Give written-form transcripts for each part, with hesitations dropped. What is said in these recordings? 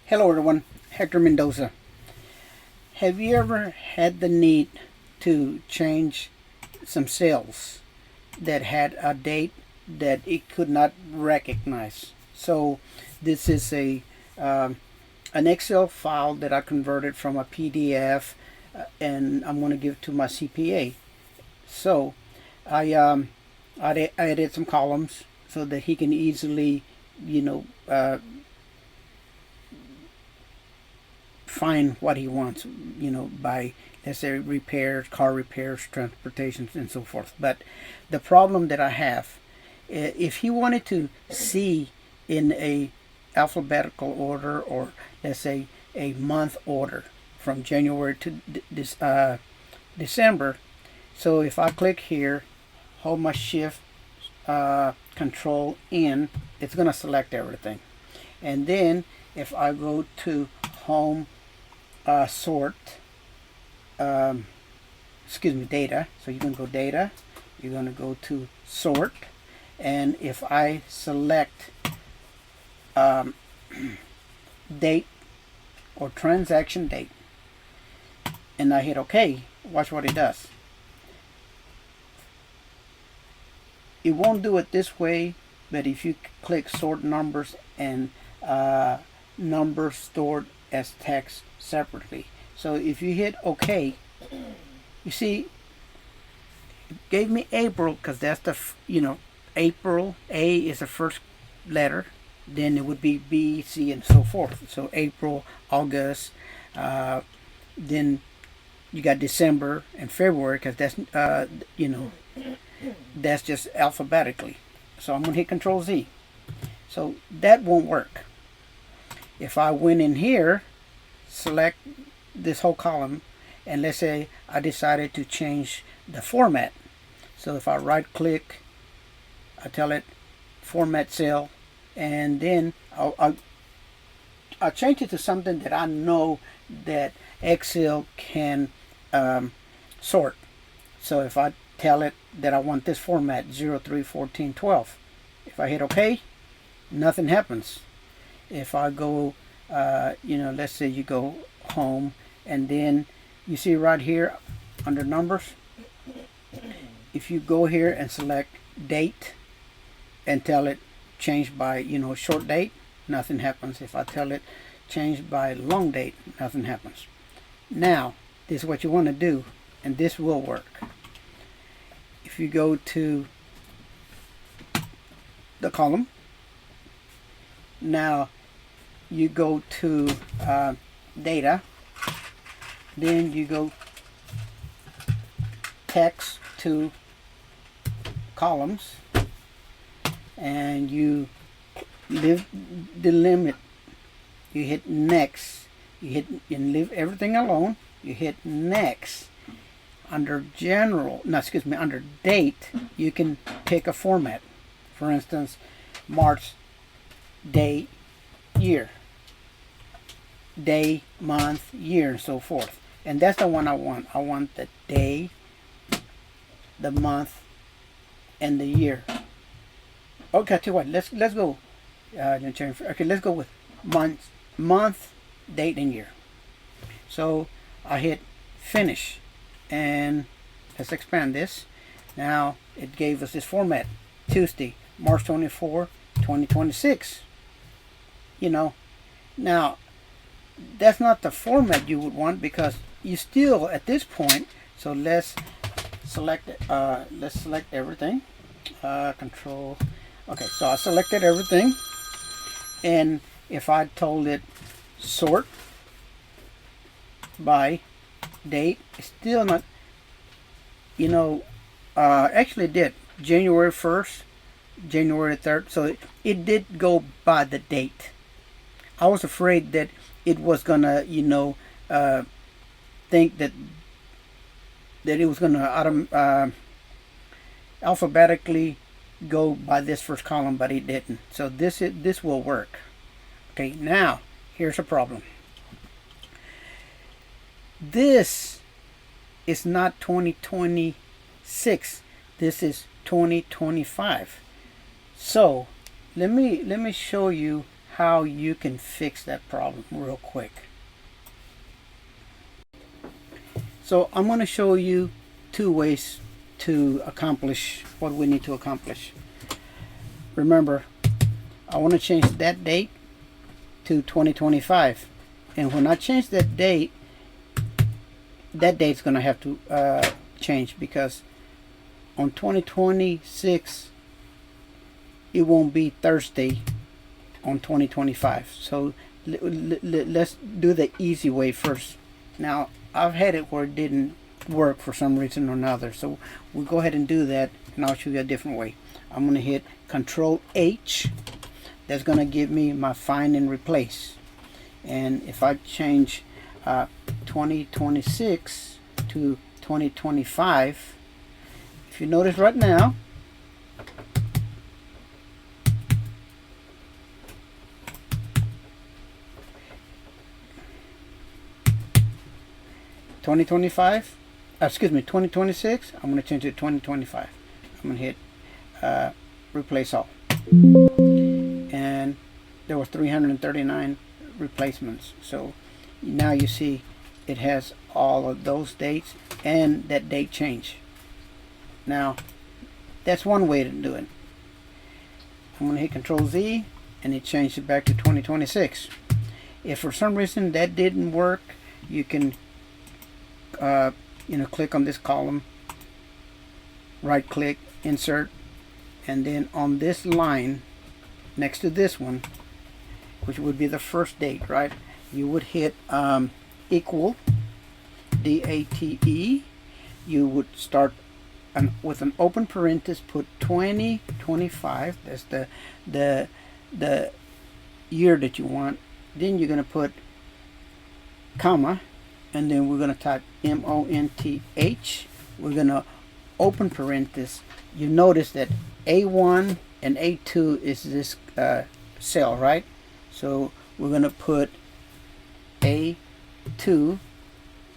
Hello everyone, Hector Mendoza. Have you ever had the need to change some cells that had a date that it could not recognize? So this is an Excel file that I converted from a PDF, and I'm going to give to my CPA. So I added some columns so that he can easily, you know, find what he wants, by, let's say, repairs, car repairs, transportation, and so forth. But the problem that I have, if he wanted to see in a alphabetical order, or let's say a month order from January to this December. So if I click here, hold my shift, control N, it's going to select everything. And then if I go to home, sort, data. So you're going to go data, you're going to go to sort, and if I select date or transaction date, and I hit OK, watch what it does. It won't do it this way, but if you click sort numbers and numbers stored as text separately. So if you hit OK, you see it gave me April because that's the April. A is the first letter, then it would be B, C, and so forth. So April, August, then you got December and February because that's that's just alphabetically. So I'm gonna hit Control Z. So that won't work. If I went in here, select this whole column, and let's say I decided to change the format. So if I right click, I tell it format cell, and then I'll change it to something that I know that Excel can sort. So if I tell it that I want this format 031412, if I hit OK, nothing happens. If I go, let's say you go home, and then you see right here under numbers, if you go here and select date and tell it change by short date, nothing happens. If I tell it change by long date, nothing happens. Now this is what you want to do, and this will work. If you go to the column, now you go to data, then you go text to columns, and you delimit. You hit next. You hit and leave everything alone. You hit next. Under under date, you can pick a format. For instance, March, day, year, day, month, year, and so forth. And that's the one I want. I want the day, the month, and the year. Okay, tell you what. Let's go. Okay, let's go with month, date, and year. So I hit finish, and let's expand this. Now it gave us this format: Tuesday, March 24, 2026. Now that's not the format you would want, because you still at this point. So let's select everything. Control. Okay, so I selected everything, and if I told it sort by date, it's still not. Actually it did January 1st, January 3rd. So it did go by the date. I was afraid that it was gonna, think that it was gonna alphabetically go by this first column, but it didn't. So this will work. Okay, now here's a problem. This is not 2026. This is 2025. So let me show you how you can fix that problem real quick. So I'm going to show you two ways to accomplish what we need to accomplish. Remember, I want to change that date to 2025, and when I change that date's going to have to change, because on 2026 it won't be Thursday on 2025. So let's do the easy way first. Now, I've had it where it didn't work for some reason or another, so we'll go ahead and do that, and I'll show you a different way. I'm going to hit Control H. That's going to give me my find and replace. And if I change 2026 to 2025, if you notice right now, excuse me, 2026, I'm going to change it to 2025. I'm going to hit replace all. And there was 339 replacements. So now you see it has all of those dates and that date change. Now, that's one way to do it. I'm going to hit Control Z, and it changed it back to 2026. If for some reason that didn't work, you can click on this column, right click, insert, and then on this line next to this one, which would be the first date, right, you would hit equal, DATE. You would start with an open parenthesis, put 2025. That's the year that you want. Then you're going to put comma, and then we're going to type MONTH. We're going to open parenthesis. You notice that A1 and A2 is this cell, right? So we're going to put A2, and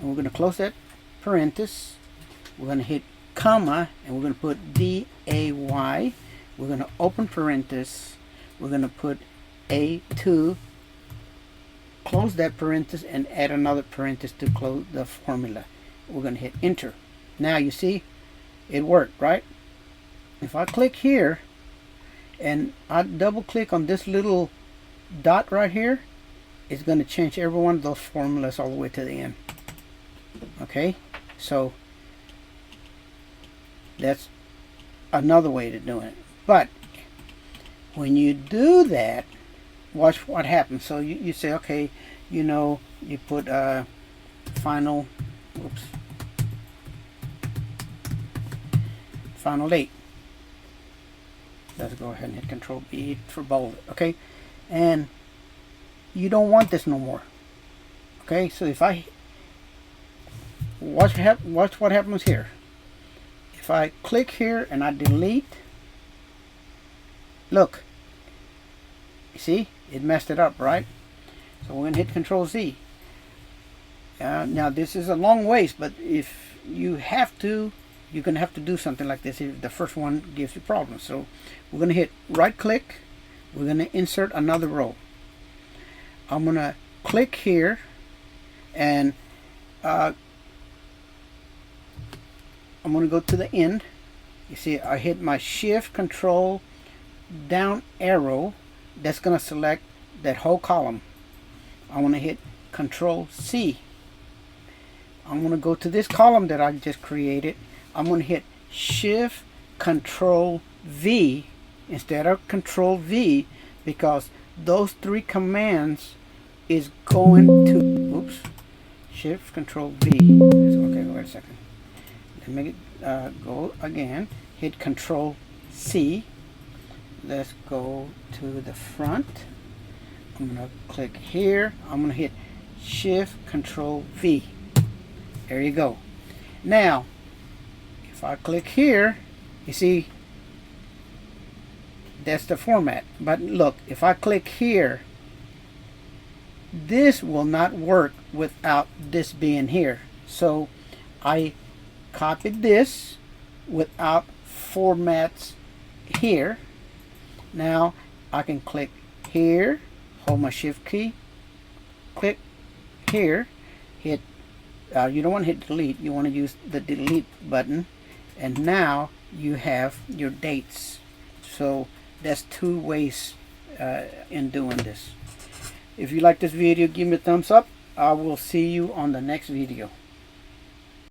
we're going to close that parenthesis. We're going to hit comma, and we're going to put DAY. We're going to open parenthesis. We're going to put A2, close that parenthesis, and add another parenthesis to close the formula. We're going to hit enter. Now you see it worked, right? If I click here and I double click on this little dot right here, it's going to change every one of those formulas all the way to the end. Okay, so that's another way to do it. But when you do that, watch what happens. So you say, okay, you put final date. Let's go ahead and hit Control B for bold. Okay, and you don't want this no more. Okay, so if I watch what happens here. If I click here and I delete, look, you see it messed it up, right? So we're gonna hit Control Z. Now this is a long ways, but if you have to, you're gonna have to do something like this if the first one gives you problems. So we're gonna hit right click. We're gonna insert another row. I'm gonna click here, and I'm going to go to the end. You see I hit my shift control down arrow. That's going to select that whole column. I want to hit Control C. I'm going to go to this column that I just created. I'm going to hit Shift Control V instead of Control V, because those three commands is going to Shift Control V. Okay, wait a second. Make it go again. Hit Control C. Let's go to the front. I'm gonna click here. I'm gonna hit Shift Control V. There you go. Now if I click here, you see that's the format. But look, if I click here, this will not work without this being here. So I copied this without formats here. Now I can click here hold my shift key, click here, hit, you don't want to hit delete, you want to use the delete button, and now you have your dates. So that's 2 ways in doing this. If you like this video, give me a thumbs up. I will see you on the next video.